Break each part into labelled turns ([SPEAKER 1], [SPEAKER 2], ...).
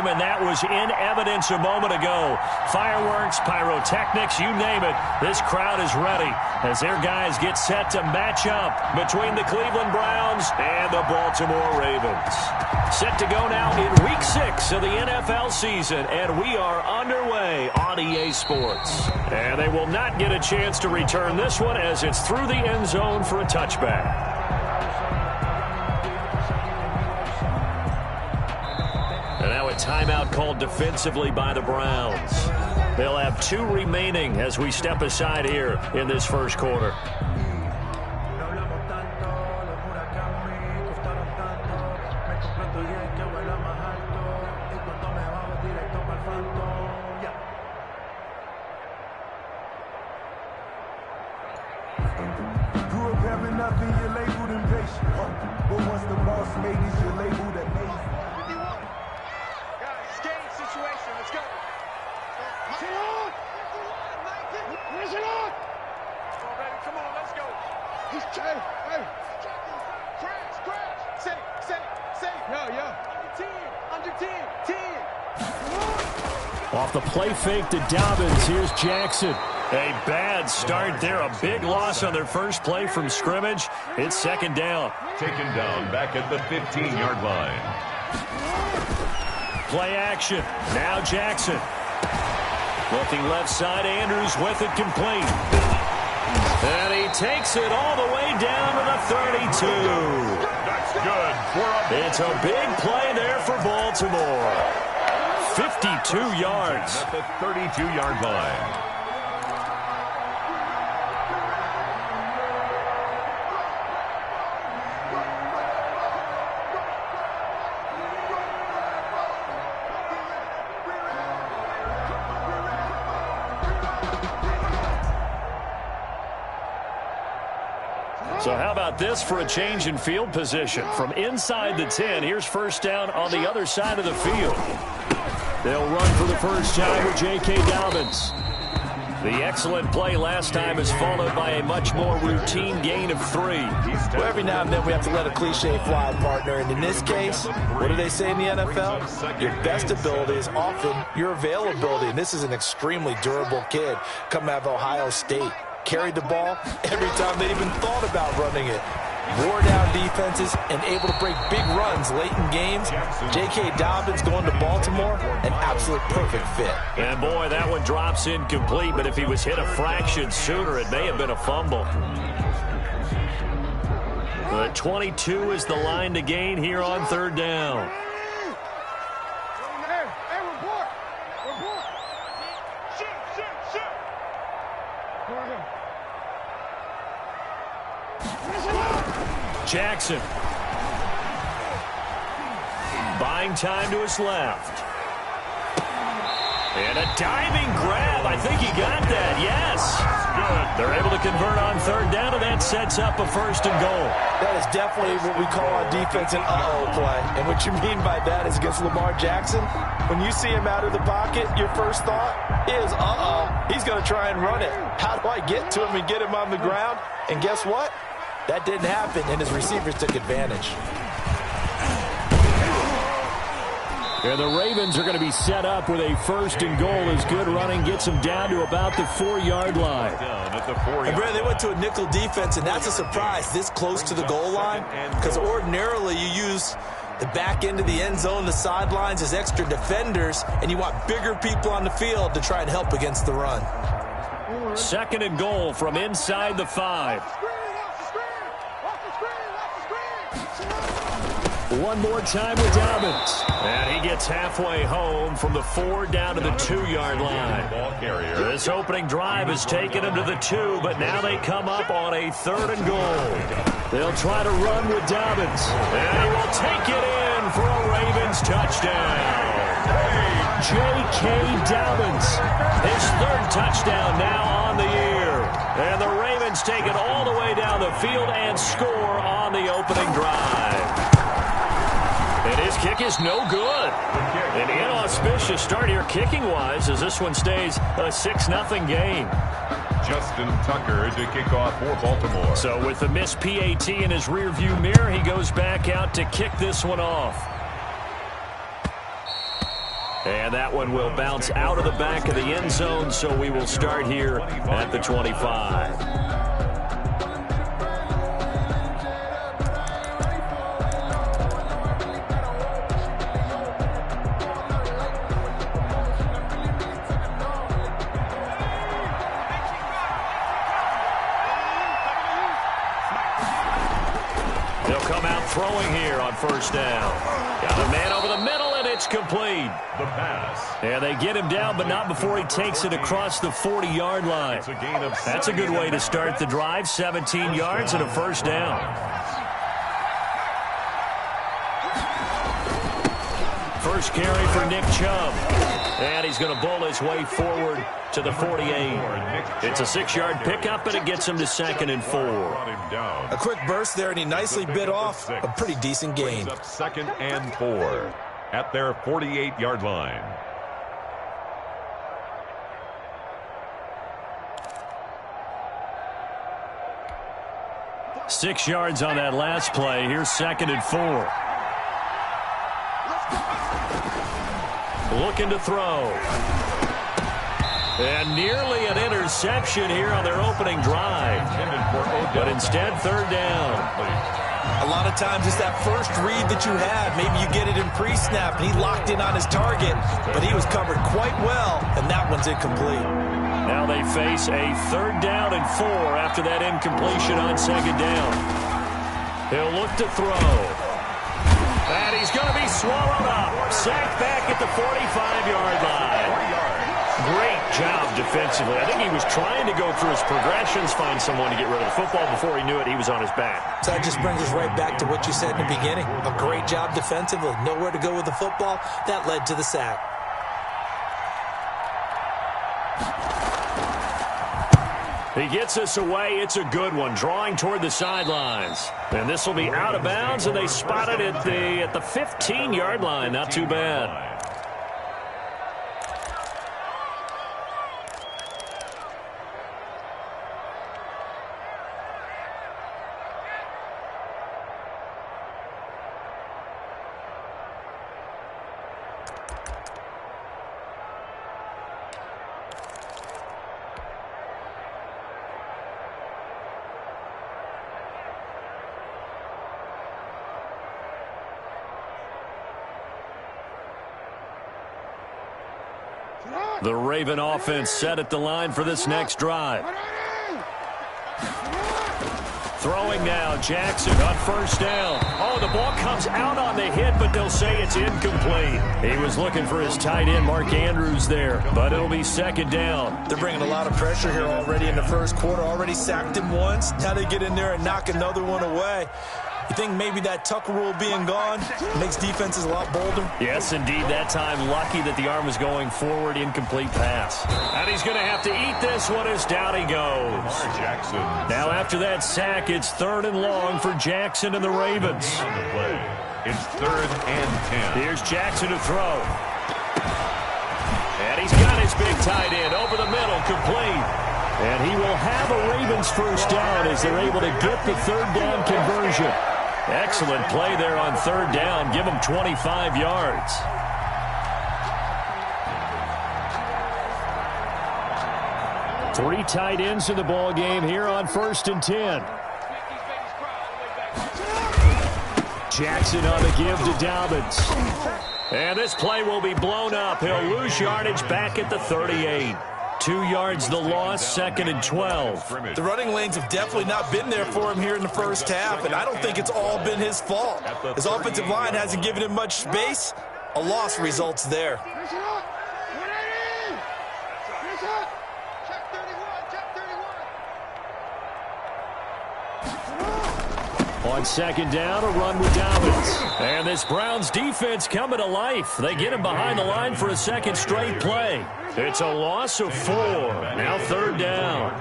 [SPEAKER 1] game, and that was in evidence a moment ago. Fireworks, pyrotechnics, you name it. This crowd is ready as their guys get set to match up between the Cleveland Browns and the Baltimore Ravens. Set to go now in Week 6 of the NFL season, and we are underway on EA Sports. And they will not get a chance to return this one as it's through the end zone for a touchback. And now a timeout called defensively by the Browns. They'll have 2 remaining as we step aside here in this first quarter.
[SPEAKER 2] Off the play fake to Dobbins, here's Jackson.
[SPEAKER 1] A bad start there, a big loss on their first play from scrimmage. It's second down.
[SPEAKER 3] Taken down back at the 15-yard line.
[SPEAKER 1] Play action. Now Jackson. Looking left side, Andrews with it complete. And he takes it all the way down to the 32.
[SPEAKER 3] That's good.
[SPEAKER 1] It's a big play there for Baltimore. 52 yards.
[SPEAKER 3] At the 32-yard line.
[SPEAKER 1] So how about this for a change in field position? From inside the 10, here's first down on the other side of the field. They'll run for the first time with J.K. Dobbins. The excellent play last time is followed by a much more routine gain of 3.
[SPEAKER 4] Well, every now and then we have to let a cliche fly, partner. And in this case, what do they say in the NFL? Your best ability is often your availability. And this is an extremely durable kid coming out of Ohio State. Carried the ball every time they even thought about running it. Wore down defenses and able to break big runs late in games. J.K. Dobbins going to Baltimore, an absolute perfect fit.
[SPEAKER 1] And boy, that one drops incomplete, but if he was hit a fraction sooner, it may have been a fumble. The 22 is the line to gain here on third down. Jackson. Buying time to his left. And a diving grab. I think he got that. Yes. Good. They're able to convert on third down, and that sets up a first and goal.
[SPEAKER 4] That is definitely what we call on defense an uh-oh play. And what you mean by that is against Lamar Jackson, when you see him out of the pocket, your first thought is, uh-oh, he's going to try and run it. How do I get to him and get him on the ground? And guess what? That didn't happen, and his receivers took advantage.
[SPEAKER 2] And the Ravens are going to be set up with a first and goal as good running gets them down to about the 4-yard line.
[SPEAKER 4] And Brad, they went to a nickel defense, and that's a surprise this close to the goal line, because ordinarily you use the back end of the end zone, the sidelines as extra defenders, and you want bigger people on the field to try and help against the run.
[SPEAKER 1] Second and goal from inside the 5.
[SPEAKER 2] One more time with Dobbins.
[SPEAKER 1] And he gets halfway home from the 4 down to the 2-yard line. This opening drive has taken him to the 2, but now they come up on a third and goal.
[SPEAKER 2] They'll try to run with Dobbins.
[SPEAKER 1] And he will take it in for a Ravens touchdown.
[SPEAKER 2] J.K. Dobbins.
[SPEAKER 1] His third touchdown now on the year. And the Ravens take it all the way down the field and score on the opening drive. And his kick is no good. An inauspicious start here kicking-wise as this one stays a 6-0 game.
[SPEAKER 3] Justin Tucker to kick off for Baltimore.
[SPEAKER 1] So with the missed PAT in his rearview mirror, he goes back out to kick this one off. And that one will bounce out of the back of the end zone, so we will start here at the 25. Throwing here on first down. Got a man over the middle, and it's complete.
[SPEAKER 3] The pass.
[SPEAKER 1] And they get him down, but not before he takes it across the 40-yard line. That's a good way to start the drive. 17 yards and a first down. First carry for Nick Chubb. And he's going to bull his way forward to the 48. It's a 6-yard pickup, and it gets him to 2nd and 4.
[SPEAKER 4] A quick burst there, and he nicely bit off a pretty decent gain.
[SPEAKER 3] 2nd and 4 at their 48-yard line.
[SPEAKER 1] Six yards on that last play. Here's 2nd and 4. Looking to throw. And nearly an interception here on their opening drive. But instead, 3rd down.
[SPEAKER 4] A lot of times it's that first read that you had. Maybe you get it in pre-snap, and he locked in on his target, but he was covered quite well, and that one's incomplete.
[SPEAKER 1] Now they face a 3rd down and 4 after that incompletion on 2nd down. He'll look to throw. And he's going to be swallowed up. Sacked back at the 45-yard line. Great job defensively. I think he was trying to go through his progressions, find someone to get rid of the football. Before he knew it, he was on his back.
[SPEAKER 4] So that just brings us right back to what you said in the beginning. A great job defensively. Nowhere to go with the football. That led to the sack.
[SPEAKER 1] He gets us away. It's a good one. Drawing toward the sidelines. And this will be out of bounds, and they spot it at the 15-yard line. Not too bad. The Raven offense set at the line for this next drive. Throwing now, Jackson on first down. Oh, the ball comes out on the hit, but they'll say it's incomplete. He was looking for his tight end, Mark Andrews, there, but it'll be 2nd down.
[SPEAKER 4] They're bringing a lot of pressure here already in the first quarter. Already sacked him once. Now they get in there and knock another one away. You think maybe that Tucker rule being gone makes defenses a lot bolder?
[SPEAKER 1] Yes, indeed. That time, lucky that the arm was going forward. Incomplete pass. And he's going to have to eat this one as down he goes.
[SPEAKER 3] Jackson.
[SPEAKER 1] Now, after that sack, it's 3rd and long for Jackson and the Ravens.
[SPEAKER 3] It's 3rd and 10.
[SPEAKER 1] Here's Jackson to throw. And he's got his big tight end over the middle, complete. And he will have a Ravens first down as they're able to get the 3rd down conversion. Excellent play there on 3rd down. Give him 25 yards. Three tight ends in the ball game here on 1st and 10. Jackson on the give to Dobbins. And this play will be blown up. He'll lose yardage back at the 38. 2 yards the loss, 2nd and 12.
[SPEAKER 4] The running lanes have definitely not been there for him here in the first half, and I don't think it's all been his fault. His offensive line hasn't given him much space. A loss results there.
[SPEAKER 1] On 2nd down, a run with Dobbins. And this Browns defense coming to life. They get him behind the line for a 2nd straight play. It's a loss of 4. Now 3rd down.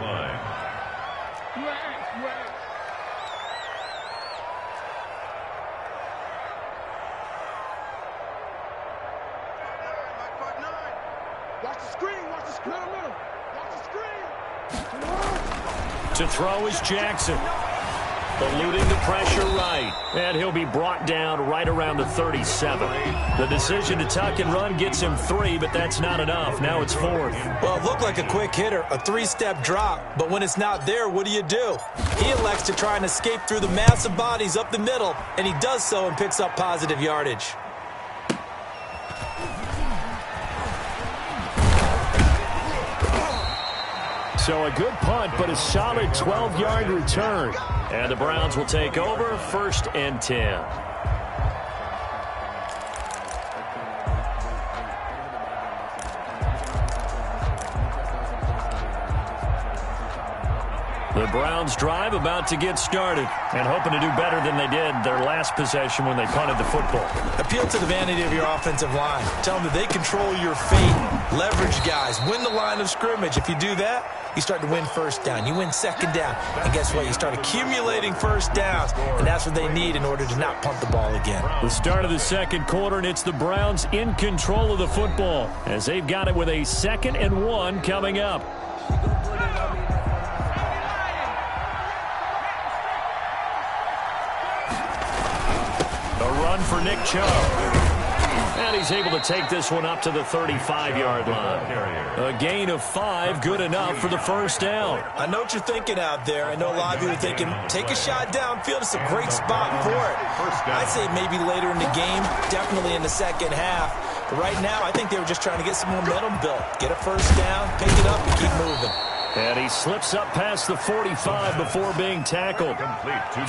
[SPEAKER 5] Watch the screen. Watch the screen. Watch the screen.
[SPEAKER 1] To throw is Jackson. eluding the pressure right. And he'll be brought down right around the 37. The decision to tuck and run gets him 3, but that's not enough. Now it's 4th.
[SPEAKER 4] Well, it looked like a quick hitter, a 3-step drop. But when it's not there, what do? He elects to try and escape through the massive bodies up the middle, and he does so and picks up positive yardage.
[SPEAKER 2] So a good punt, but a solid 12-yard return.
[SPEAKER 1] And the Browns will take over 1st and 10. The Browns drive about to get started and hoping to do better than they did their last possession when they punted the football.
[SPEAKER 4] Appeal to the vanity of your offensive line. Tell them that they control your fate. Leverage guys. Win the line of scrimmage. If you do that, you start to win 1st down. You win 2nd down. And guess what? You start accumulating 1st downs. And that's what they need in order to not punt the ball again.
[SPEAKER 2] The start of the 2nd quarter, and it's the Browns in control of the football as they've got it with a 2nd and 1 coming up.
[SPEAKER 1] For Nick Chubb. And he's able to take this one up to the 35-yard line. A gain of 5, good enough for the 1st down.
[SPEAKER 4] I know what you're thinking out there. I know a lot of you are thinking, take a shot downfield. It's a great spot for it. I'd say maybe later in the game, definitely in the 2nd half. But right now, I think they were just trying to get some momentum built. Get a 1st down, pick it up, and keep moving.
[SPEAKER 1] And he slips up past the 45 before being tackled.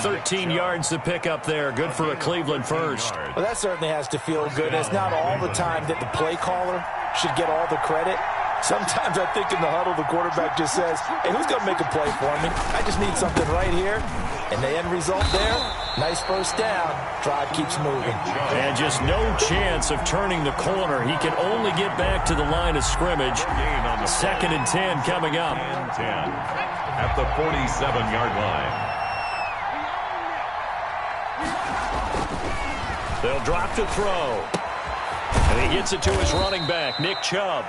[SPEAKER 1] 13 yards to pick up there. Good for a Cleveland first.
[SPEAKER 4] Well, that certainly has to feel good. It's not all the time that the play caller should get all the credit. Sometimes I think in the huddle, the quarterback just says, hey, who's going to make a play for me? I just need something right here. And the end result there, nice 1st down. Drive keeps moving.
[SPEAKER 1] And just no chance of turning the corner. He can only get back to the line of scrimmage. 2nd and 10 coming up.
[SPEAKER 3] At the 47-yard line.
[SPEAKER 1] They'll drop to throw. And he gets it to his running back, Nick Chubb.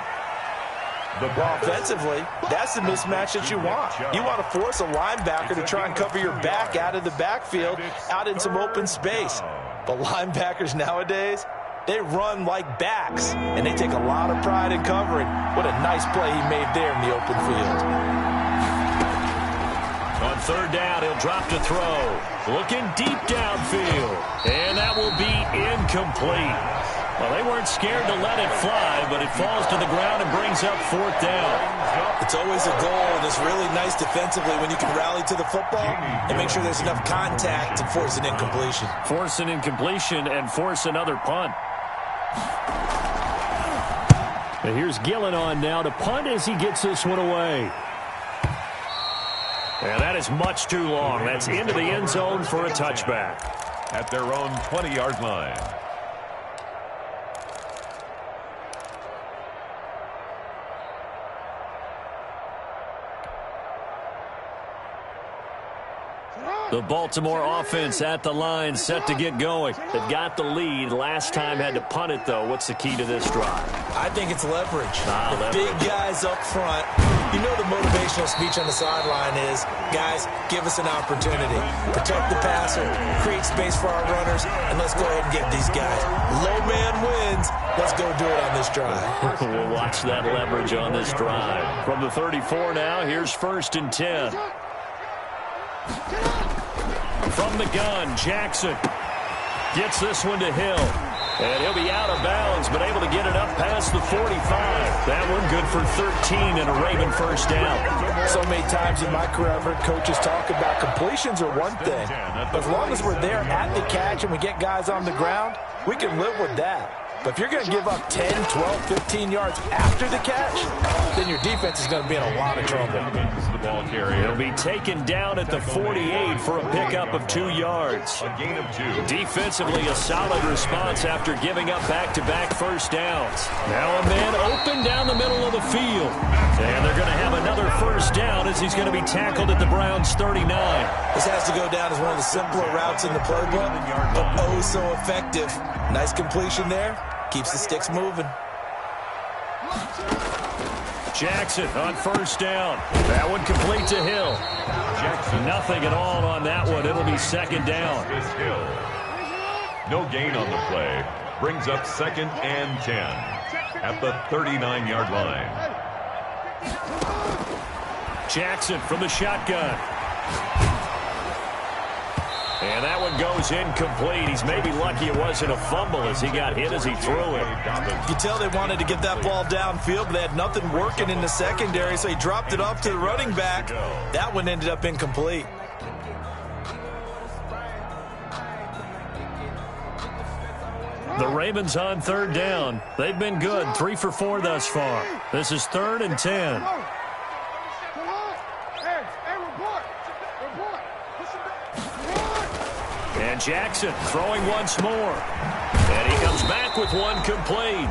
[SPEAKER 4] Well, offensively, that's the mismatch that you want. You want to force a linebacker to try and cover your back out of the backfield, out in some open space. But linebackers nowadays, they run like backs, and they take a lot of pride in covering. What a nice play he made there in the open field.
[SPEAKER 1] On 3rd down, he'll drop to throw. Looking deep downfield. And that will be incomplete. Well, they weren't scared to let it fly, but it falls to the ground and brings up 4th down.
[SPEAKER 4] It's always a goal, and it's really nice defensively when you can rally to the football and make sure there's enough contact to force an incompletion.
[SPEAKER 1] Force an incompletion and force another punt.
[SPEAKER 2] And here's Gillen on now to punt as he gets this one away.
[SPEAKER 1] And that is much too long. That's into the end zone for a touchback.
[SPEAKER 3] At their own 20-yard line.
[SPEAKER 1] The Baltimore offense at the line, set to get going. They've got the lead. Last time had to punt it, though. What's the key to this drive?
[SPEAKER 4] I think it's leverage.
[SPEAKER 1] Leverage.
[SPEAKER 4] Big guys up front. You know the motivational speech on the sideline is, guys, give us an opportunity. Protect the passer, create space for our runners, and let's go ahead and get these guys. Low man wins. Let's go do it on this drive.
[SPEAKER 1] We'll watch that leverage on this drive. From the 34 now, here's 1st and 10. From the gun, Jackson gets this one to Hill. And he'll be out of bounds, but able to get it up past the 45. That one good for 13 and a Raven 1st down.
[SPEAKER 4] So many times in my career, I've heard coaches talk about completions are one thing. But as long as we're there at the catch and we get guys on the ground, we can live with that. But if you're going to give up 10, 12, 15 yards after the catch, then your defense is going to be in a lot of trouble.
[SPEAKER 3] The ball carrier.
[SPEAKER 1] He'll be taken down at the 48 for a pickup of 2 yards.
[SPEAKER 3] A gain of 2.
[SPEAKER 1] Defensively, a solid response after giving up back-to-back 1st downs. Now a man open down the middle of the field. And they're going to have another 1st down as he's going to be tackled at the Browns' 39.
[SPEAKER 4] This has to go down as one of the simpler routes in the playbook, but oh so effective. Nice completion there. Keeps the sticks moving.
[SPEAKER 1] Jackson on first down. That one complete to Hill.
[SPEAKER 3] Jackson.
[SPEAKER 1] Nothing at all on that one. It'll be second down.
[SPEAKER 3] Hill. No gain on the play. Brings up 2nd and 10 at the 39-yard line.
[SPEAKER 1] Jackson from the shotgun. And that one goes incomplete. He's maybe lucky it wasn't a fumble as he got hit as he threw it.
[SPEAKER 4] You tell they wanted to get that ball downfield, but they had nothing working in the secondary, so he dropped it off to the running back. That one ended up incomplete.
[SPEAKER 1] The Ravens on third down. They've been good, 3 for 4 thus far. This is 3rd and 10. And Jackson throwing once more. And he comes back with one complete.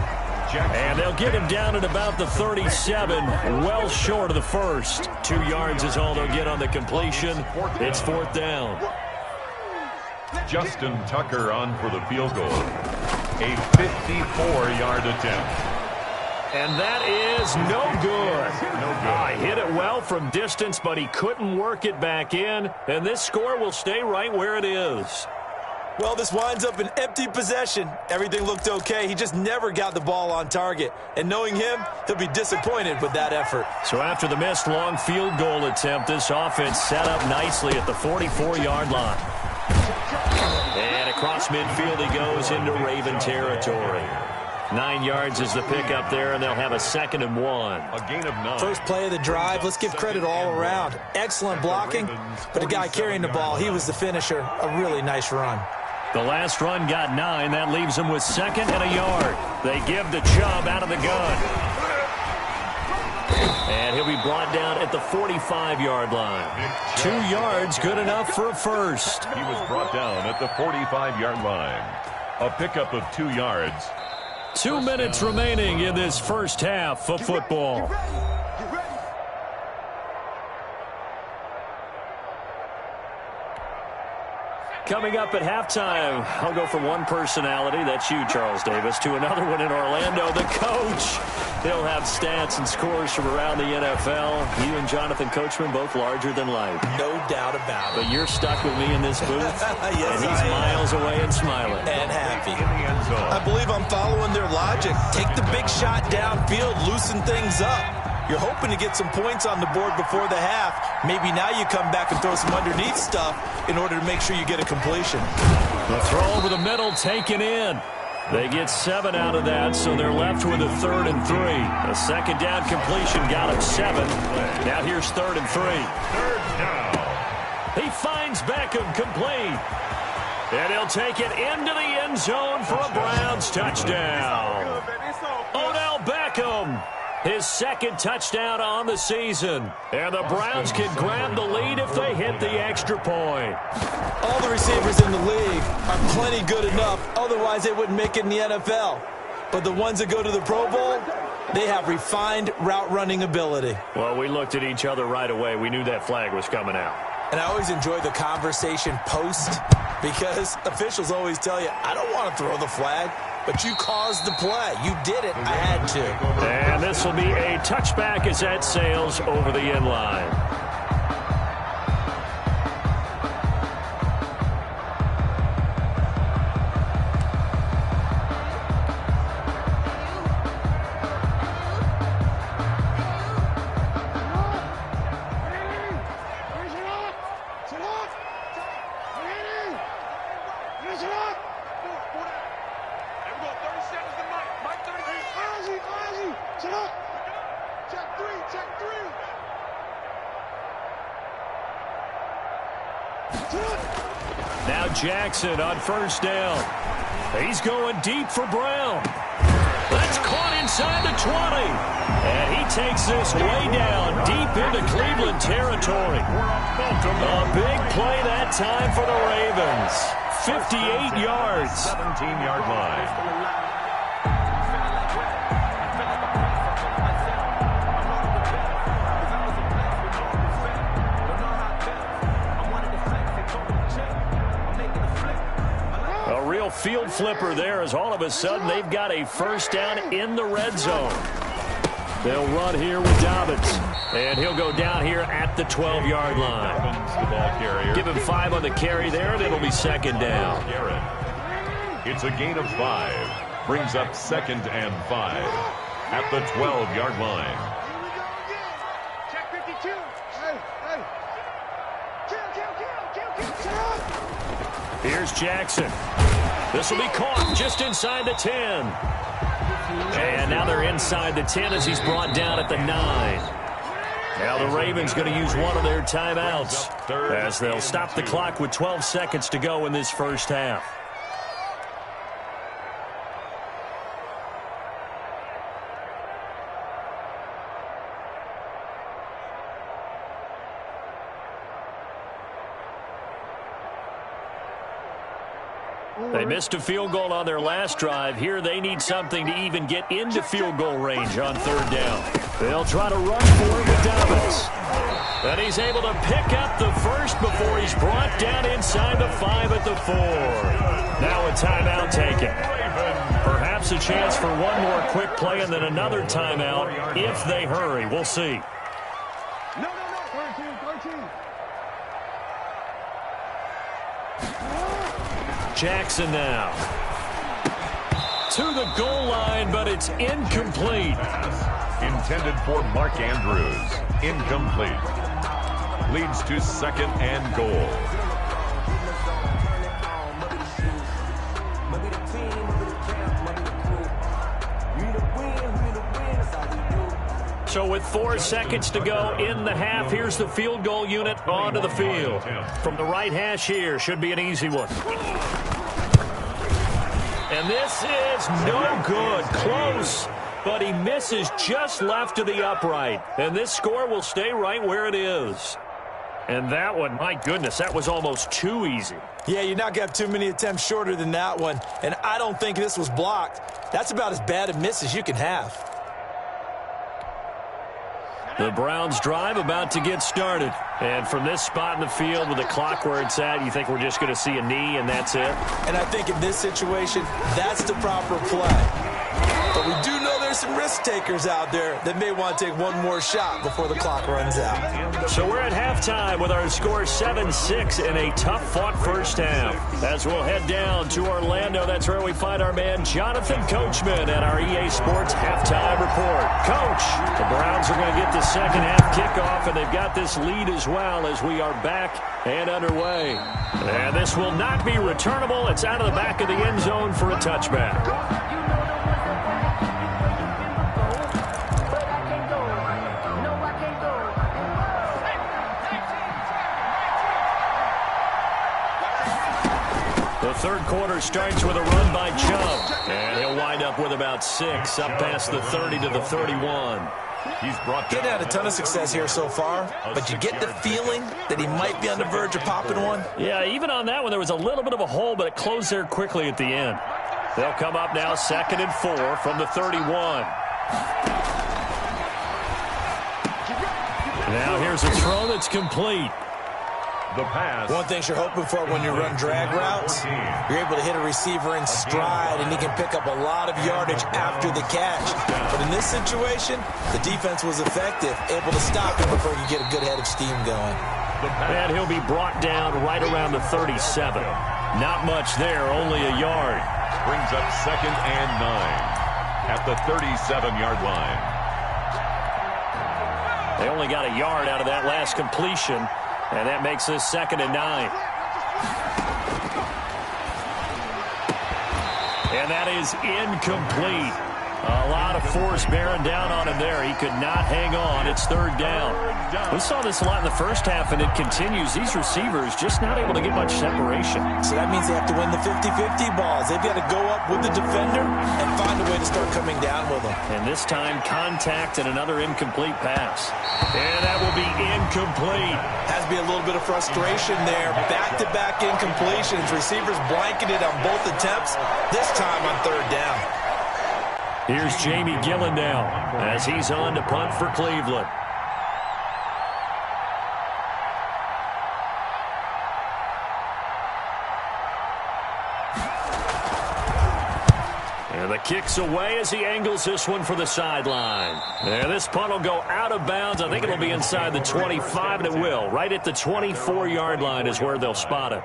[SPEAKER 1] And they'll get him down at about the 37, well short of the first. 2 yards is all they'll get on the completion. It's 4th down.
[SPEAKER 3] Justin Tucker on for the field goal. A 54-yard attempt.
[SPEAKER 1] And that is no good. Hit it well from distance, but he couldn't work it back in. And this score will stay right where it is.
[SPEAKER 4] Well, this winds up an empty possession. Everything looked okay. He just never got the ball on target. And knowing him, he'll be disappointed with that effort.
[SPEAKER 1] So after the missed long field goal attempt, this offense set up nicely at the 44-yard line. And across midfield he goes into Raven territory. 9 yards is the pickup there, and they'll have a 2nd and 1.
[SPEAKER 3] A gain of 9.
[SPEAKER 4] First play of the drive, let's give credit all around. Excellent blocking, but the guy carrying the ball, he was the finisher. A really nice run.
[SPEAKER 1] The last run got 9. That leaves them with 2nd and a yard. They give the Chubb out of the gun. And he'll be brought down at the 45-yard line. 2 yards, good enough for a first.
[SPEAKER 3] He was brought down at the 45-yard line. A pickup of 2 yards.
[SPEAKER 1] 2 minutes remaining in this first half of football. Coming up at halftime, I'll go from one personality, that's you, Charles Davis, to another one in Orlando, the coach. He'll have stats and scores from around the NFL. You and Jonathan Coachman, both larger than life.
[SPEAKER 4] No doubt about it.
[SPEAKER 1] But you're stuck with me in this booth,
[SPEAKER 4] yes,
[SPEAKER 1] and he's miles away and smiling.
[SPEAKER 4] And happy. I believe I'm following their logic. Take the big shot downfield, loosen things up. You're hoping to get some points on the board before the half. Maybe now you come back and throw some underneath stuff in order to make sure you get a completion.
[SPEAKER 1] The throw over the middle taken in. They get 7 out of that, so they're left with a 3rd and 3. A 2nd down completion got him 7. Now here's 3rd and 3.
[SPEAKER 3] 3rd down.
[SPEAKER 1] He finds Beckham complete. And he'll take it into the end zone for a Browns touchdown. Odell Beckham. His 2nd touchdown on the season. And the Browns can grab the lead if they hit the extra point.
[SPEAKER 4] All the receivers in the league are plenty good enough. Otherwise, they wouldn't make it in the NFL. But the ones that go to the Pro Bowl, they have refined route running ability.
[SPEAKER 1] Well, we looked at each other right away. We knew that flag was coming out.
[SPEAKER 4] And I always enjoy the conversation post because officials always tell you, I don't want to throw the flag. But you caused the play. You did it. I had to.
[SPEAKER 1] And this will be a touchback as that sails over the end line. Now Jackson on first down. He's going deep for Brown. That's caught inside the 20. And he takes this way down deep into Cleveland territory. A big play that time for the Ravens. 58 yards.
[SPEAKER 3] 17-yard line.
[SPEAKER 1] Field flipper there as all of a sudden they've got a first down in the red zone.
[SPEAKER 2] They'll run here with Dobbins. And he'll go down here at the 12-yard line. Give him 5 on the carry there, and it'll be second down.
[SPEAKER 3] It's a gain of 5. Brings up 2nd and 5 at the 12-yard line.
[SPEAKER 5] Check 52. Hey. Kill.
[SPEAKER 2] Here's Jackson. This will be caught just inside the 10. And now they're inside the 10 as he's brought down at the 9. Now the Ravens going to use one of their timeouts as they'll stop the clock with 12 seconds to go in this first half. They missed a field goal on their last drive. Here they need something to even get into field goal range on 3rd down. They'll try to run for it with Dobbins. And he's able to pick up the first before he's brought down inside the 5 at the 4. Now a timeout taken. Perhaps a chance for one more quick play and then another timeout if they hurry. We'll see.
[SPEAKER 5] No. 13.
[SPEAKER 2] Jackson now. To the goal line, but it's incomplete.
[SPEAKER 3] Intended for Mark Andrews. Incomplete. Leads to 2nd and goal.
[SPEAKER 2] So with 4 seconds to go in the half, here's the field goal unit onto the field. From the right hash here, should be an easy one. And this is no good. Close, but he misses just left of the upright. And this score will stay right where it is. And that one, my goodness, that was almost too easy.
[SPEAKER 4] Yeah, you're not going to have too many attempts shorter than that one. And I don't think this was blocked. That's about as bad a miss as you can have.
[SPEAKER 2] The Browns drive about to get started. And from this spot in the field with the clock where it's at, you think we're just going to see a knee and that's it?
[SPEAKER 4] And I think in this situation, that's the proper play. But we do know there's some risk takers out there that may want to take one more shot before the clock runs out.
[SPEAKER 2] So we're at halftime with our score 7-6 in a tough-fought first half. As we'll head down to Orlando, that's where we find our man Jonathan Coachman at our EA Sports Halftime Report. Coach, the Browns are going to get the second half kickoff, and they've got this lead as well as we are back and underway. And this will not be returnable. It's out of the back of the end zone for a touchback. The third quarter starts with a run by Chubb. And he'll wind up with about 6 up past the 30 to the 31.
[SPEAKER 3] He's brought
[SPEAKER 4] Getting had a ton of success here so far, but you get the feeling that he might be on the verge of popping one.
[SPEAKER 2] Yeah, even on that one, there was a little bit of a hole, but it closed there quickly at the end. They'll come up now 2nd and 4 from the 31. Now here's a throw that's complete.
[SPEAKER 3] the pass.
[SPEAKER 4] One thing you're hoping for when you run drag routes, you're able to hit a receiver in stride, and he can pick up a lot of yardage after the catch. But in this situation, the defense was effective, able to stop him before you get a good head of steam going.
[SPEAKER 2] And he'll be brought down right around the 37. Not much there, only a yard.
[SPEAKER 3] Brings up 2nd and 9 at the 37-yard line.
[SPEAKER 2] They only got a yard out of that last completion, and that makes this 2nd and 9. And that is incomplete. A lot of force bearing down on him there. He could not hang on. It's 3rd down. We saw this a lot in the first half, and it continues. These receivers just not able to get much separation.
[SPEAKER 4] So that means they have to win the 50-50 balls. They've got to go up with the defender and find a way to start coming down with them.
[SPEAKER 2] And this time, contact and another incomplete pass. And that will be incomplete.
[SPEAKER 4] Has to be a little bit of frustration there. Back-to-back incompletions. Receivers blanketed on both attempts, this time on 3rd down.
[SPEAKER 2] Here's Jamie Gillen now as he's on to punt for Cleveland. And the Kicks away as he angles this one for the sideline. And this punt will go out of bounds. I think it'll be inside the 25, and it will. Right at the 24-yard line is where they'll spot it.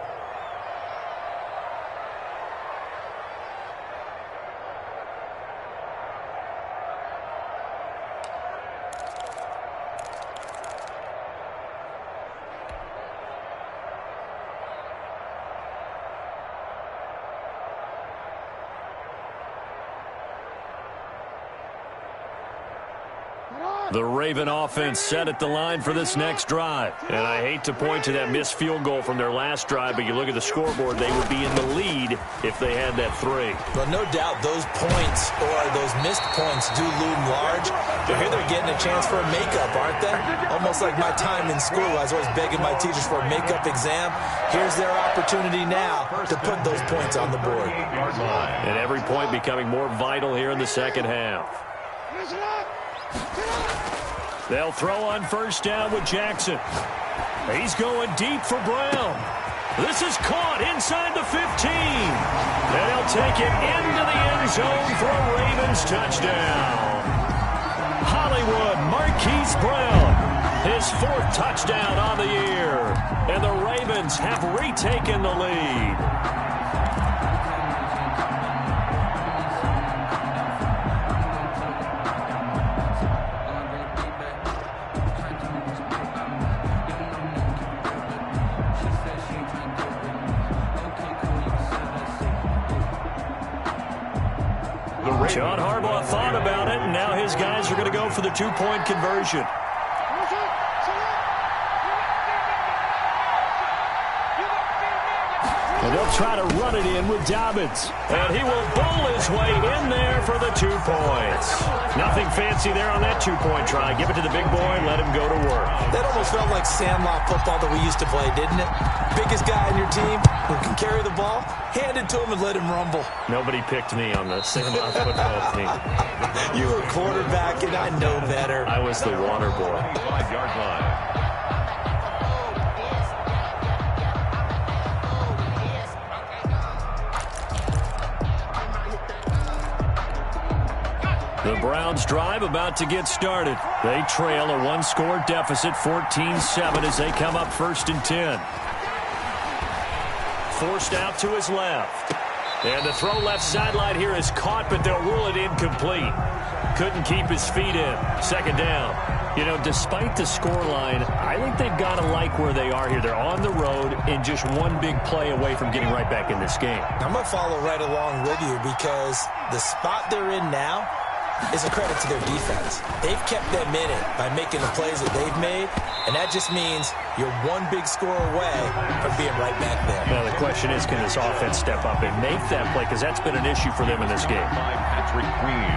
[SPEAKER 2] The Raven offense set at the line for this next drive. And I hate to point to that missed field goal from their last drive, but you look at the scoreboard, they would be in the lead if they had that 3.
[SPEAKER 4] Well, no doubt those points or those missed points do loom large. But here they're getting a chance for a makeup, aren't they? Almost like my time in school. I was always begging my teachers for a makeup exam. Here's their opportunity now to put those points on the board.
[SPEAKER 2] And every point becoming more vital here in the second half. They'll throw on first down with Jackson. He's going deep for Brown. This is caught inside the 15. And he'll take it into the end zone for a Ravens touchdown. Hollywood Marquise Brown, his 4th touchdown on the year. And the Ravens have retaken the lead. John Harbaugh thought about it, and now his guys are going to go for the 2-point conversion. And they'll try to run it in with Dobbins. And he will bowl his way in there for the 2 points. Nothing fancy there on that 2-point try. Give it to the big boy and let him go to work.
[SPEAKER 4] That almost felt like sandlot football that we used to play, didn't it? Biggest guy on your team who can carry the ball, hand it to him and let him rumble.
[SPEAKER 2] Nobody picked me on the sandlot football team.
[SPEAKER 4] You were quarterback, and I know better.
[SPEAKER 2] I was the water boy.
[SPEAKER 3] 5-yard line.
[SPEAKER 2] The Browns drive about to get started. They trail a 1-score deficit, 14-7, as they come up 1st and 10. Forced out to his left. And the throw left sideline here is caught, but they'll rule it incomplete. Couldn't keep his feet in. 2nd down. You know, despite the scoreline, I think they've got to like where they are here. They're on the road and just one big play away from getting right back in this game.
[SPEAKER 4] I'm going to follow right along with you because the spot they're in now is a credit to their defense. They've kept them in it by making the plays that they've made, and that just means you're one big score away from being right back there.
[SPEAKER 2] Now, the question is, can this offense step up and make that play? Because that's been an issue for them in this game.
[SPEAKER 3] Patrick Queen.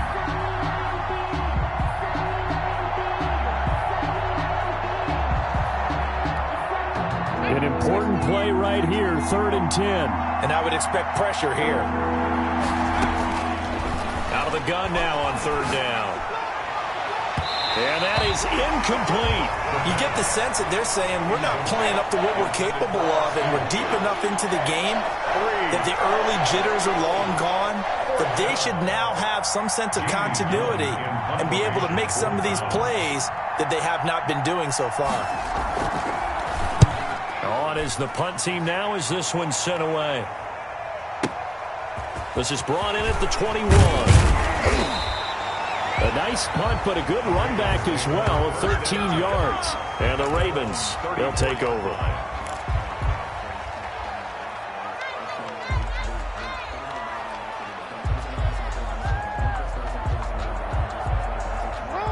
[SPEAKER 2] An important play right here, 3rd and 10.
[SPEAKER 4] And I would expect pressure here.
[SPEAKER 2] Out of the gun now on 3rd down. And that is incomplete.
[SPEAKER 4] You get the sense that they're saying we're not playing up to what we're capable of, and we're deep enough into the game that the early jitters are long gone, that they should now have some sense of continuity and be able to make some of these plays that they have not been doing so far.
[SPEAKER 2] On is the punt team now as this one's sent away. This is brought in at the 21. A nice punt, but a good run back as well, 13 yards. And the Ravens, they'll take over.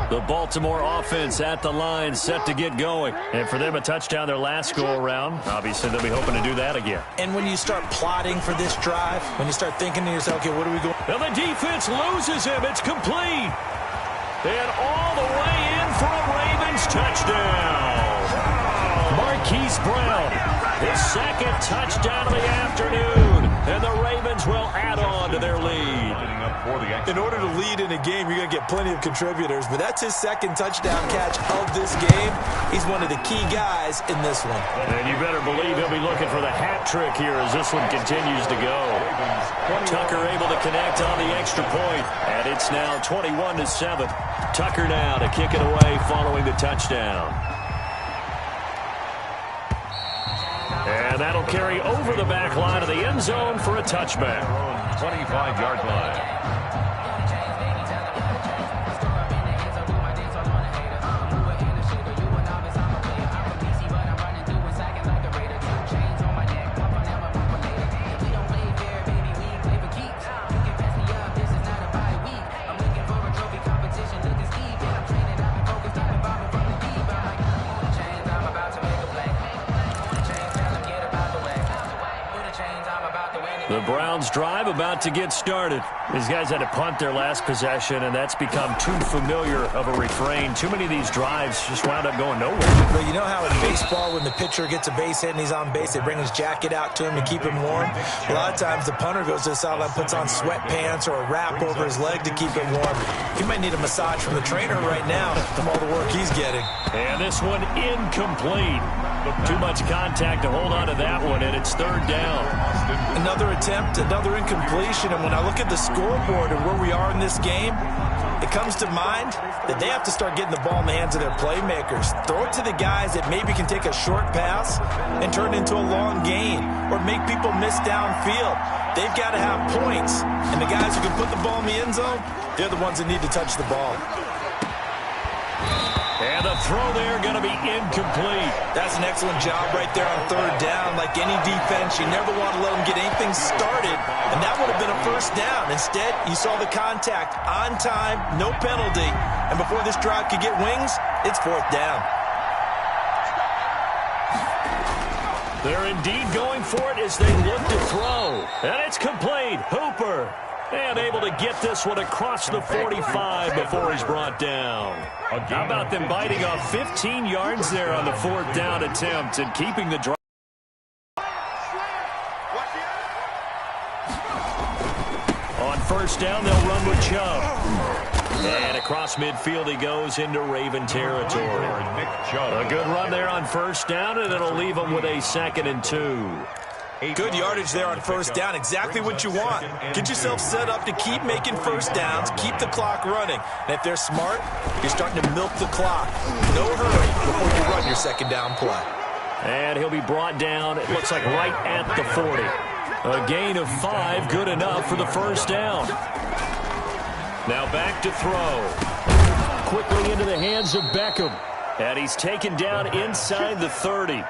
[SPEAKER 2] The Baltimore offense at the line, set to get going. And for them, a touchdown their last go-around. Obviously, they'll be hoping to do that again.
[SPEAKER 4] And when you start plotting for this drive, when you start thinking to yourself, okay, what are we going?
[SPEAKER 2] And the defense loses him. It's complete. And all the way in for a Ravens touchdown. Marquise Brown, his 2nd touchdown of the afternoon.
[SPEAKER 1] and the Ravens will add on to their lead.
[SPEAKER 4] In order to lead in a game, you're going to get plenty of contributors, but that's his second touchdown catch of this game. He's one of the key guys in this one.
[SPEAKER 1] And you better believe he'll be looking for the hat trick here as this one continues to go. Tucker able to connect on the extra point, and it's now 21-7. Tucker now to kick it away following the touchdown. And that'll carry over the back line of the end zone for a touchback.
[SPEAKER 3] 25-yard line.
[SPEAKER 1] The Browns drive about to get started. These guys had to punt their last possession, and that's become too familiar of a refrain. Too many of these drives just wound up going nowhere.
[SPEAKER 4] But you know how in baseball, when the pitcher gets a base hit and he's on base, they bring his jacket out to him to keep him warm? A lot of times the punter goes to the sideline, puts on sweatpants or a wrap over his leg to keep him warm. He might need a massage from the trainer right now from all the work he's getting.
[SPEAKER 1] And this one incomplete. Too much contact to hold on to that one, and it's third down.
[SPEAKER 4] Another attempt, another incompletion, and when I look at the scoreboard and where we are in this game, it comes to mind that they have to start getting the ball in the hands of their playmakers. Throw it to the guys that maybe can take a short pass and turn it into a long gain or make people miss downfield. They've got to have points, and the guys who can put the ball in the end zone, they're the ones that need to touch the ball.
[SPEAKER 1] And the throw there going to be incomplete.
[SPEAKER 4] That's an excellent job right there on third down. Like any defense, you never want to let them get anything started, and that would have been a first down. Instead, you saw the contact on time, no penalty, and before this drive could get wings, it's fourth down.
[SPEAKER 1] They're indeed going for it as they look to throw. And it's complete. Hooper. And able to get this one across the 45 before he's brought down. How about them biting off 15 yards there on the fourth down attempt and keeping the drive? On first down, they'll run with Chubb. And across midfield he goes into Raven territory. A good run there on first down, and it'll leave him with a 2nd and 2.
[SPEAKER 4] Good yardage there on first down. Exactly what you want. Get yourself set up to keep making first downs, keep the clock running. And if they're smart, you're starting to milk the clock. No hurry before you run your second down play.
[SPEAKER 1] And he'll be brought down, it looks like right at the 40. A gain of 5, good enough for the first down. Now back to throw. Quickly into the hands of Beckham. And he's taken down inside the 30.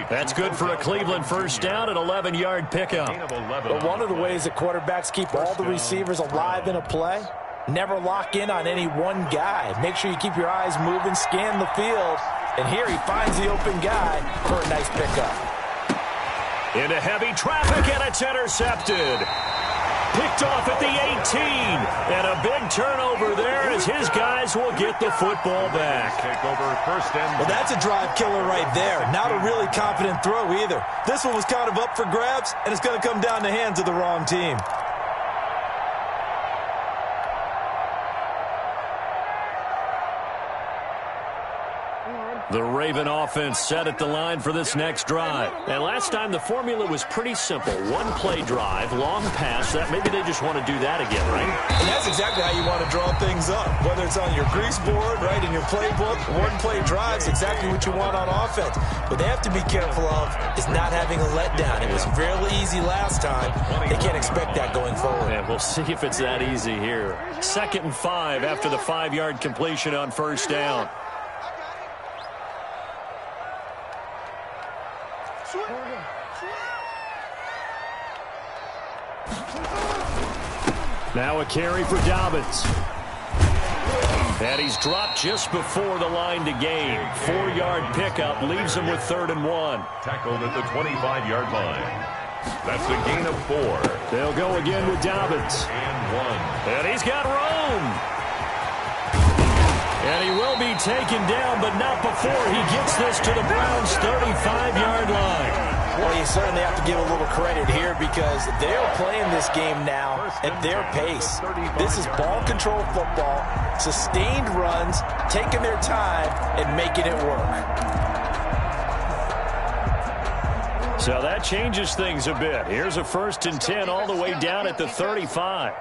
[SPEAKER 1] That's good for a Cleveland first down, an 11-yard pickup.
[SPEAKER 4] But one of the ways that quarterbacks keep all the receivers alive in a play, never lock in on any one guy. Make sure you keep your eyes moving, scan the field. And here he finds the open guy for a nice pickup.
[SPEAKER 1] Into heavy traffic, and it's intercepted. Picked off at the 18. And a big turnover there as his guys will get the football back.
[SPEAKER 4] Well, that's a drive killer right there. Not a really confident throw either. This one was kind of up for grabs, and it's going to come down the hands of the wrong team.
[SPEAKER 1] The Raven offense set at the line for this next drive. And last time the formula was pretty simple. One-play drive, long pass. That maybe they just want to do that again, right?
[SPEAKER 4] And that's exactly how you want to draw things up. Whether it's on your grease board, right, in your playbook, one-play drives, exactly what you want on offense. What they have to be careful of is not having a letdown. It was fairly easy last time. They can't expect that going forward.
[SPEAKER 1] And we'll see if it's that easy here. 2nd and 5 after the 5-yard completion on first down. Now a carry for Dobbins. And he's dropped just before the line to gain. 4-yard pickup leaves him with 3rd and 1.
[SPEAKER 3] Tackled at the 25-yard line. That's a gain of 4.
[SPEAKER 1] They'll go again with Dobbins.
[SPEAKER 3] And 1.
[SPEAKER 1] And he's got room. And he will be taken down, but not before he gets this to the Browns' 35-yard line.
[SPEAKER 4] Well, you certainly have to give a little credit here because they're playing this game now at their pace. This is ball control football, sustained runs, taking their time and making it work.
[SPEAKER 2] So that changes things a bit. Here's a 1st and 10 all the way down at the 35.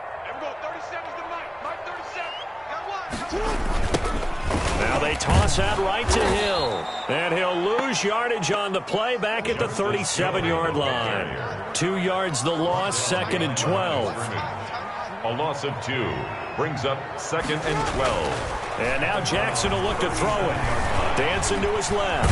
[SPEAKER 2] Now they toss out right to Hill. And he'll lose yardage on the play back at the 37-yard line. 2 yards the loss, 2nd and 12.
[SPEAKER 3] A loss of 2 brings up 2nd and 12.
[SPEAKER 2] And now Jackson will look to throw it. Dancing to his left.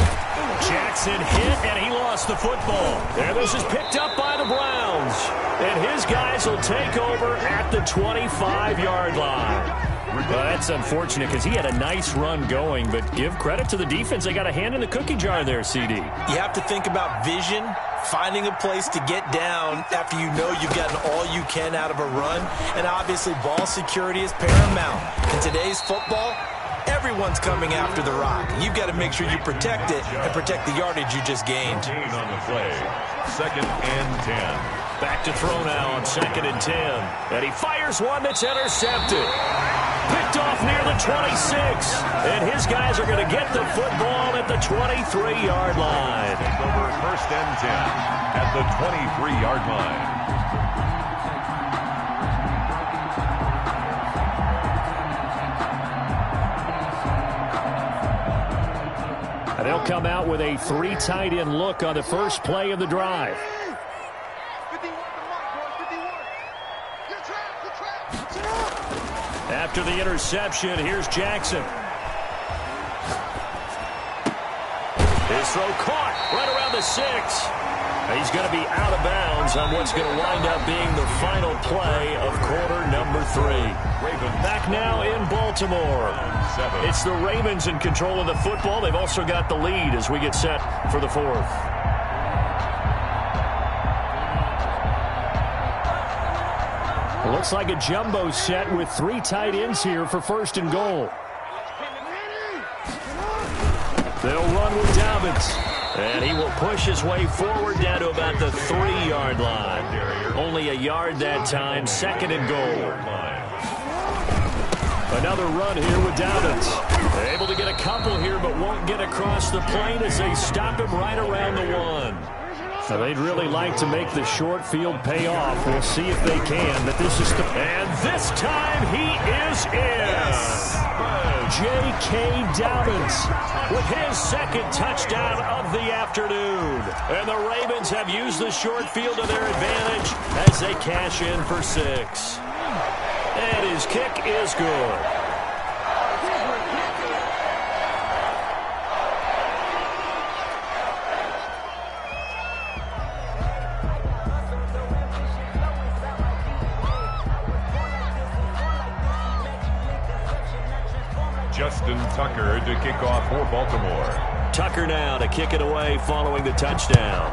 [SPEAKER 2] Jackson hit, and he lost the football. And this is picked up by the Browns. And his guys will take over at the 25-yard line. Well, that's unfortunate because he had a nice run going, but give credit to the defense. They got a hand in the cookie jar there, CD.
[SPEAKER 4] You have to think about vision, finding a place to get down after you know you've gotten all you can out of a run, and obviously ball security is paramount. In today's football, everyone's coming after the rock. You've got to make sure you protect it and protect the yardage you just gained.
[SPEAKER 3] Gain on the play, 2nd and 10.
[SPEAKER 2] Back to throw now on 2nd and 10. And he fires one that's intercepted. Picked off near the 26. And his guys are going to get the football at the 23-yard line.
[SPEAKER 3] Over 1st and 10 at the 23-yard line.
[SPEAKER 2] And they'll come out with a 3 tight end look on the first play of the drive. After the interception, here's Jackson. His throw caught right around the 6. He's going to be out of bounds on what's going to wind up being the final play of quarter number 3. Back now in Baltimore. It's the Ravens in control of the football. They've also got the lead as we get set for the 4th. Looks like a jumbo set with 3 tight ends here for 1st and goal. They'll run with Dobbins. And he will push his way forward down to about the 3-yard line. Only a yard that time, 2nd and goal. Another run here with Dobbins. Able to get a couple here, but won't get across the plane as they stop him right around the 1. Now they'd really like to make the short field pay off. We'll see if they can, but this is the... And this time he is in. Yes. J.K. Dobbins with his 2nd touchdown of the afternoon. And the Ravens have used the short field to their advantage as they cash in for 6. And his kick is good.
[SPEAKER 3] Justin Tucker to kick off for Baltimore.
[SPEAKER 2] Tucker now to kick it away following the touchdown.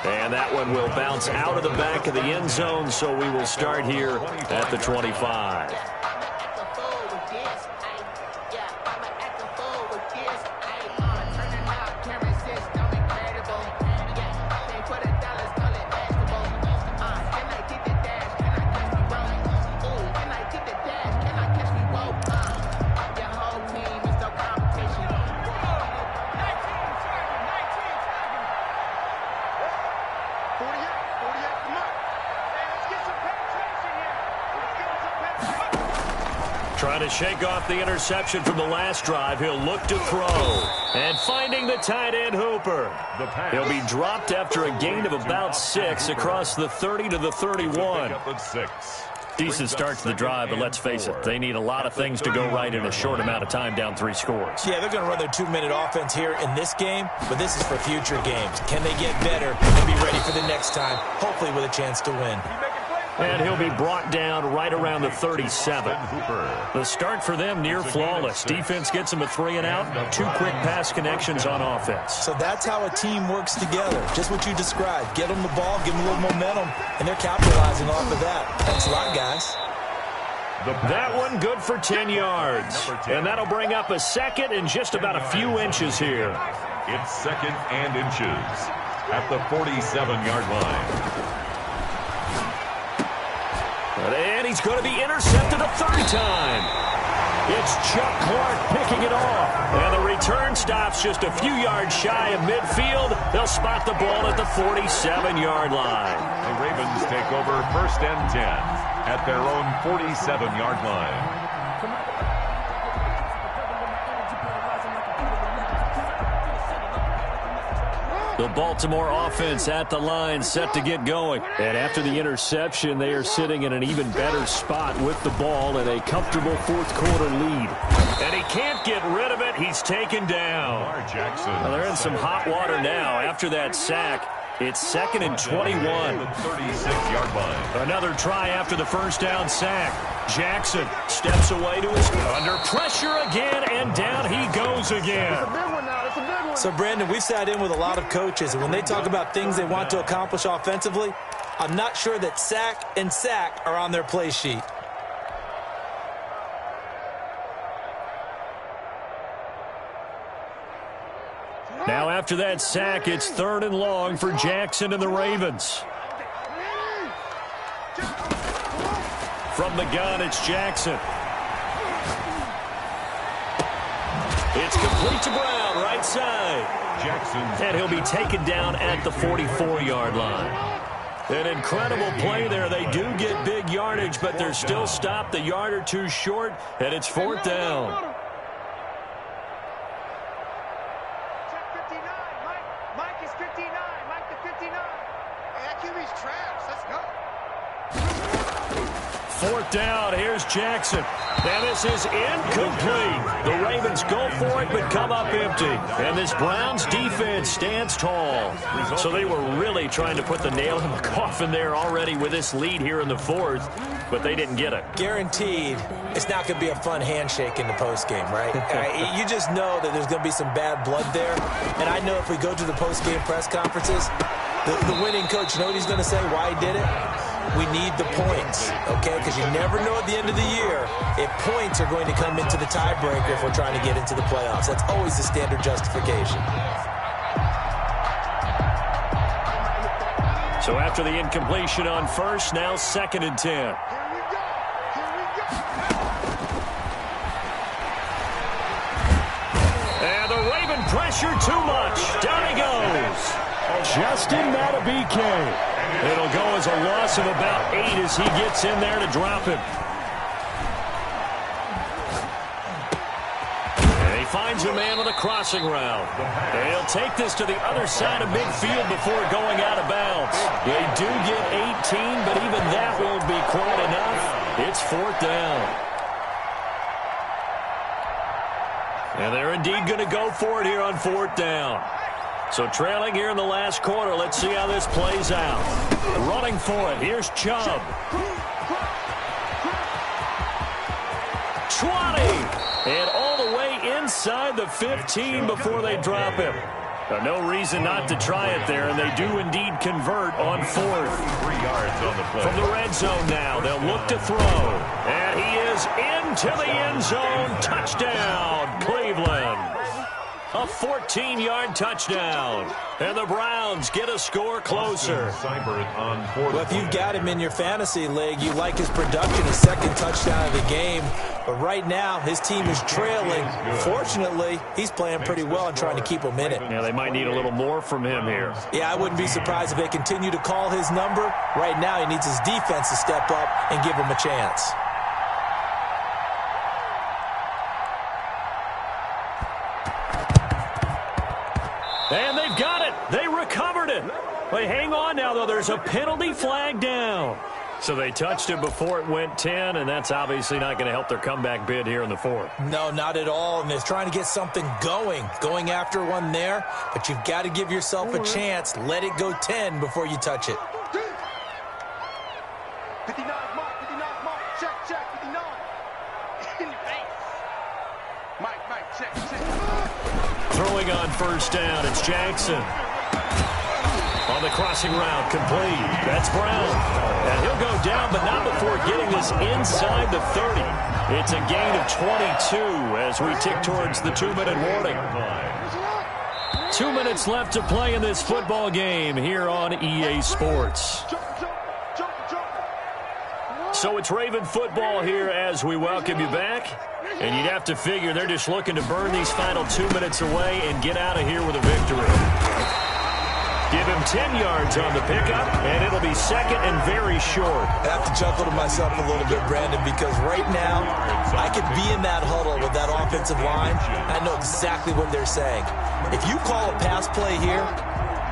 [SPEAKER 2] And that one will bounce out of the back of the end zone, so we will start here at the 25. Trying to shake off the interception from the last drive. He'll look to throw. And finding the tight end Hooper. He'll be dropped after a gain of about 6 across the 30 to the 31. Decent start to the drive, but let's face it, they need a lot of things to go right in a short amount of time, down 3 scores.
[SPEAKER 4] Yeah, they're going to run their 2-minute offense here in this game, but this is for future games. Can they get better and be ready for the next time, hopefully with a chance to win?
[SPEAKER 2] And he'll be brought down right around the 37. The start for them near flawless. Defense gets them a 3 and out. 2 quick pass connections on offense.
[SPEAKER 4] So that's how a team works together. Just what you described. Get them the ball, give them a little momentum, and they're capitalizing off of that. Thanks a lot, guys.
[SPEAKER 1] That one good for 10 yards. And that'll bring up a second and just about a few inches here.
[SPEAKER 3] It's second and inches at the 47-yard line.
[SPEAKER 1] And he's going to be intercepted a third time. It's Chuck Clark picking it off. And the return stops just a few yards shy of midfield. They'll spot the ball at the 47-yard line.
[SPEAKER 3] The Ravens take over first and 10 at their own 47-yard line.
[SPEAKER 1] The Baltimore offense at the line set to get going. And after the interception, they are sitting in an even better spot with the ball and a comfortable fourth-quarter lead. And he can't get rid of it. He's taken down. Well, they're in some hot water now after that sack. It's second and 21.
[SPEAKER 3] 36-yard line.
[SPEAKER 1] Another try after the first down sack. Jackson steps away to his under pressure again, and down he goes again.
[SPEAKER 5] It's a big one now. It's a big one.
[SPEAKER 4] So, Brandon, we've sat in with a lot of coaches, and when they talk about things they want to accomplish offensively, I'm not sure that sack and sack are on their play sheet.
[SPEAKER 1] Now after that sack, it's third and long for Jackson and the Ravens. From the gun, it's Jackson. It's complete to Brown, right side.
[SPEAKER 3] Jackson.
[SPEAKER 1] And he'll be taken down at the 44-yard line. An incredible play there. They do get big yardage, but they're still stopped a yard or two short, and it's fourth down.
[SPEAKER 5] Check 59. Mike is 59. Mike the 59. Hey, that QB's trash. Let's go.
[SPEAKER 1] Fourth down, here's Jackson. Now this is incomplete. The Ravens go for it, but come up empty. And this Browns defense stands tall. So they were really trying to put the nail in the coffin there already with this lead here in the fourth, but they didn't get it.
[SPEAKER 4] Guaranteed, it's not going to be a fun handshake in the postgame, right? You just know that there's going to be some bad blood there. And I know if we go to the postgame press conferences, the winning coach, you know what he's going to say, why he did it? We need the points, okay? Because you never know at the end of the year if points are going to come into the tiebreaker if we're trying to get into the playoffs. That's always the standard justification.
[SPEAKER 1] So after the incompletion on first, now second and 10.
[SPEAKER 5] Here we go. Here we go.
[SPEAKER 1] And the Raven pressure too much. Down he goes. Justin Matabike. It'll go as a loss of about 8 as he gets in there to drop him. And he finds a man on a crossing route. And he'll take this to the other side of midfield before going out of bounds. They do get 18, but even that won't be quite enough. It's fourth down. And they're indeed going to go for it here on fourth down. So trailing here in the last quarter, let's see how this plays out. Running for it, here's Chubb. 20, and all the way inside the 15 before they drop him. No reason not to try it there, and they do indeed convert on fourth.
[SPEAKER 3] 3 yards on the play.
[SPEAKER 1] From the red zone now, they'll look to throw. And he is into the end zone. Touchdown, Cleveland. A 14-yard touchdown. And the Browns get a score closer.
[SPEAKER 4] Well, if you've got him in your fantasy league, you like his production, his second touchdown of the game. But right now, his team is trailing. Fortunately, he's playing pretty well and trying to keep them in it.
[SPEAKER 1] Yeah, they might need a little more from him here.
[SPEAKER 4] Yeah, I wouldn't be surprised if they continue to call his number. Right now, he needs his defense to step up and give him a chance.
[SPEAKER 1] And they've got it. They recovered it. They hang on now, though. There's a penalty flag down. So they touched it before it went 10, and that's obviously not going to help their comeback bid here in the fourth.
[SPEAKER 4] No, not at all. And they're trying to get something going after one there. But you've got to give yourself a chance. Let it go 10 before you touch it.
[SPEAKER 5] 59, Mark. 59, Mark. Check. 59. In the face. Mike, check.
[SPEAKER 1] Throwing on first down, it's Jackson. On the crossing route, complete. That's Brown. And he'll go down, but not before getting this
[SPEAKER 2] is inside the 30. It's a gain of 22 as we tick towards the 2-minute warning. 2 minutes left to play in this football game here on EA Sports. So it's Raven football here as we welcome you back. And you'd have to figure they're just looking to burn these final 2 minutes away and get out of here with a victory. Give him 10 yards on the pickup, and it'll be second and very short.
[SPEAKER 4] I have to chuckle to myself a little bit, Brandon, because right now I could be in that huddle with that offensive line. I know exactly what they're saying. If you call a pass play here,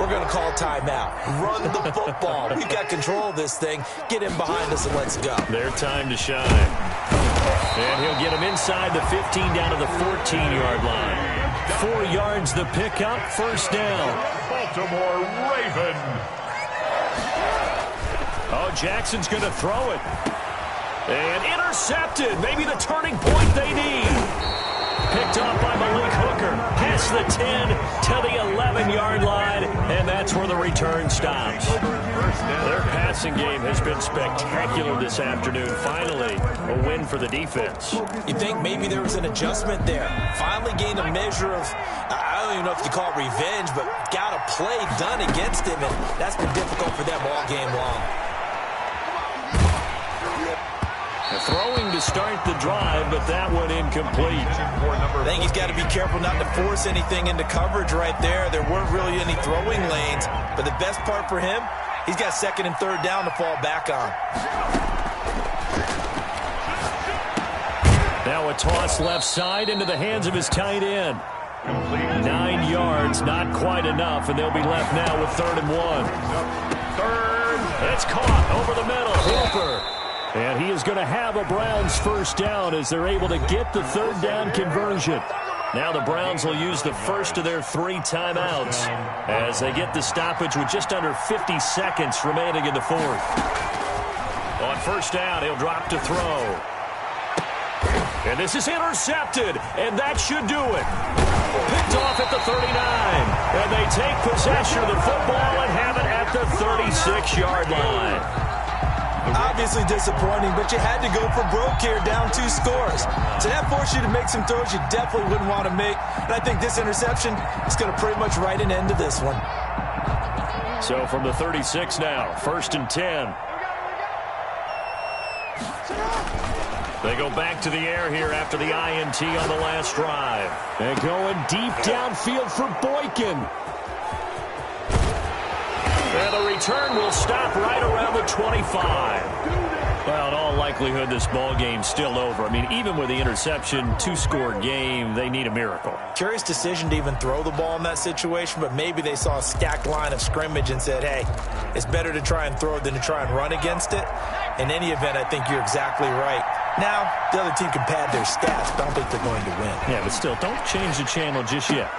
[SPEAKER 4] we're going to call timeout. Run the football. We've got control of this thing. Get him behind us and let's go.
[SPEAKER 2] Their time to shine. And he'll get him inside the 15 down to the 14-yard line. 4 yards the pickup, first down.
[SPEAKER 3] Baltimore Raven.
[SPEAKER 2] Oh, Jackson's going to throw it. And intercepted. Maybe the turning point they need. Picked off by Malik Hooker. Past the 10 to the 11-yard line, and that's where the return stops. Their passing game has been spectacular this afternoon. Finally, a win for the defense.
[SPEAKER 4] You think maybe there was an adjustment there. Finally gained a measure of, I don't even know if you call it revenge, but got a play done against him, and that's been difficult for them all game long.
[SPEAKER 2] Throwing to start the drive, but that one incomplete.
[SPEAKER 4] I think he's got to be careful not to force anything into coverage right there. There weren't really any throwing lanes, but the best part for him, he's got second and third down to fall back on.
[SPEAKER 2] Now a toss left side into the hands of his tight end. 9 yards, not quite enough, and they'll be left now with 3rd and 1. It's caught over the middle. Hooper. And he is going to have a Browns first down as they're able to get the 3rd down conversion. Now the Browns will use the first of their 3 timeouts as they get the stoppage with just under 50 seconds remaining in the 4th. On first down, he'll drop to throw. And this is intercepted, and that should do it. Picked off at the 39, and they take possession of the football and have it at the 36-yard line.
[SPEAKER 4] Obviously disappointing, but you had to go for broke here, down 2 scores. So that forced you to make some throws you definitely wouldn't want to make. And I think this interception is going to pretty much write an end to this one.
[SPEAKER 2] So from the 36 now, 1st and 10. They go back to the air here after the INT on the last drive. And going deep downfield for Boykin. And the return will stop right around the 25. Well, in all likelihood, this ball game's still over. I mean, even with the interception, 2-score game, they need a miracle.
[SPEAKER 4] Curious decision to even throw the ball in that situation, but maybe they saw a stacked line of scrimmage and said, hey, it's better to try and throw than to try and run against it. In any event, I think you're exactly right. Now, the other team can pad their stats, but I don't think they're going to win.
[SPEAKER 2] Yeah, but still, don't change the channel just yet.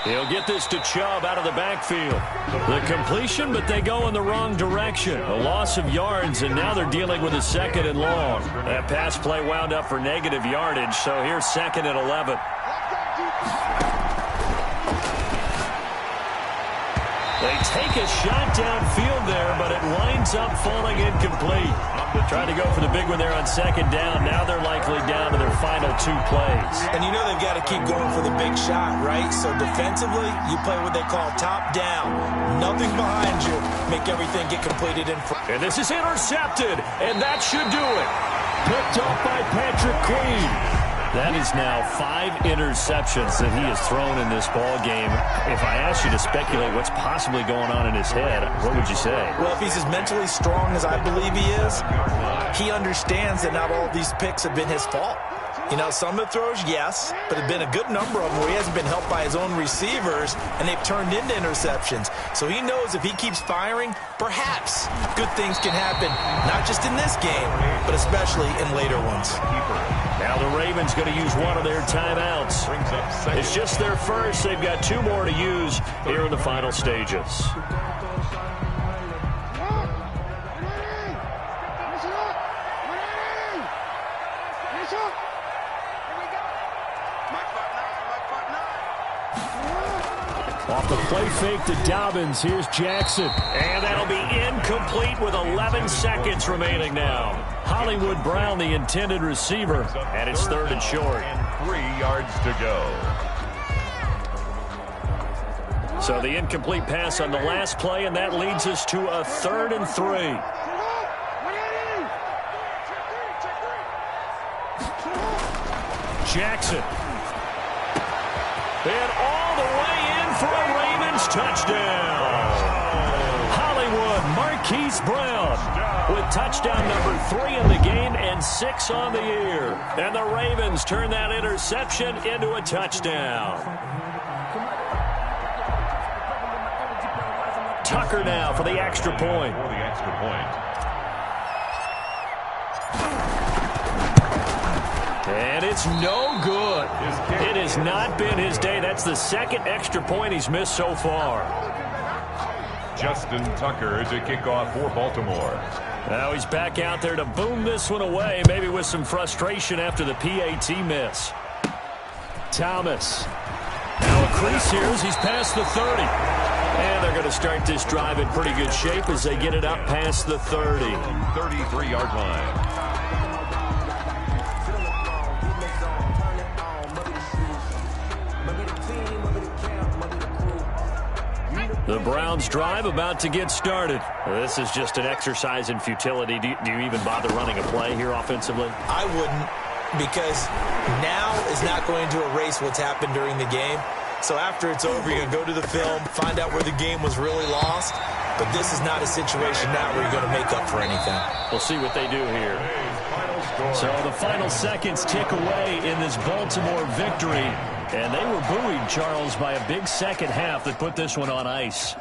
[SPEAKER 2] He'll get this to Chubb out of the backfield. The completion, but they go in the wrong direction. A loss of yards, and now they're dealing with a 2nd and long. That pass play wound up for negative yardage, so here's 2nd and 11. They take a shot downfield there, but it winds up falling incomplete. Trying to go for the big one there on 2nd down. Now they're likely down to their final 2 plays.
[SPEAKER 4] And you know they've got to keep going for the big shot, right? So defensively, you play what they call top down. Nothing behind you. Make everything get completed in front.
[SPEAKER 2] And this is intercepted, and that should do it. Picked off by Patrick Queen. That is now 5 interceptions that he has thrown in this ball game. If I asked you to speculate what's possibly going on in his head, what would you say?
[SPEAKER 4] Well, if he's as mentally strong as I believe he is, he understands that not all these picks have been his fault. You know, some of the throws, yes, but there have been a good number of them where he hasn't been helped by his own receivers, and they've turned into interceptions. So he knows if he keeps firing, perhaps good things can happen, not just in this game, but especially in later ones.
[SPEAKER 2] Now the Ravens going to use one of their timeouts. It's just their first. They've got 2 more to use here in the final stages. Off the play fake to Dobbins. Here's Jackson. And that'll be incomplete with 11 seconds remaining now. Hollywood Brown, the intended receiver, and it's third and short.
[SPEAKER 3] And 3 yards to go.
[SPEAKER 2] So the incomplete pass on the last play, and that leads us to a 3rd and 3. Jackson. And all the way in for a Ravens touchdown. Hollywood Marquise Brown with touchdown number 3 in the game and 6 on the year. And the Ravens turn that interception into a touchdown. Tucker now for the extra point.
[SPEAKER 3] For the extra point.
[SPEAKER 2] And it's no good. It has not been his day. That's the second extra point he's missed so far.
[SPEAKER 3] Justin Tucker to kick off for Baltimore.
[SPEAKER 2] Now he's back out there to boom this one away, maybe with some frustration after the PAT miss. Thomas. Now a crease here as he's past the 30. And they're going to start this drive in pretty good shape as they get it up past the 30.
[SPEAKER 3] 33-yard line.
[SPEAKER 2] The Browns drive about to get started. This is just an exercise in futility. Do you even bother running a play here offensively?
[SPEAKER 4] I wouldn't, because now is not going to erase what's happened during the game. So after it's over, you're going to go to the film, find out where the game was really lost. But this is not a situation now where you're going to make up for anything.
[SPEAKER 2] We'll see what they do here. So the final seconds tick away in this Baltimore victory. And they were buoyed, Charles, by a big second half that put this one on ice.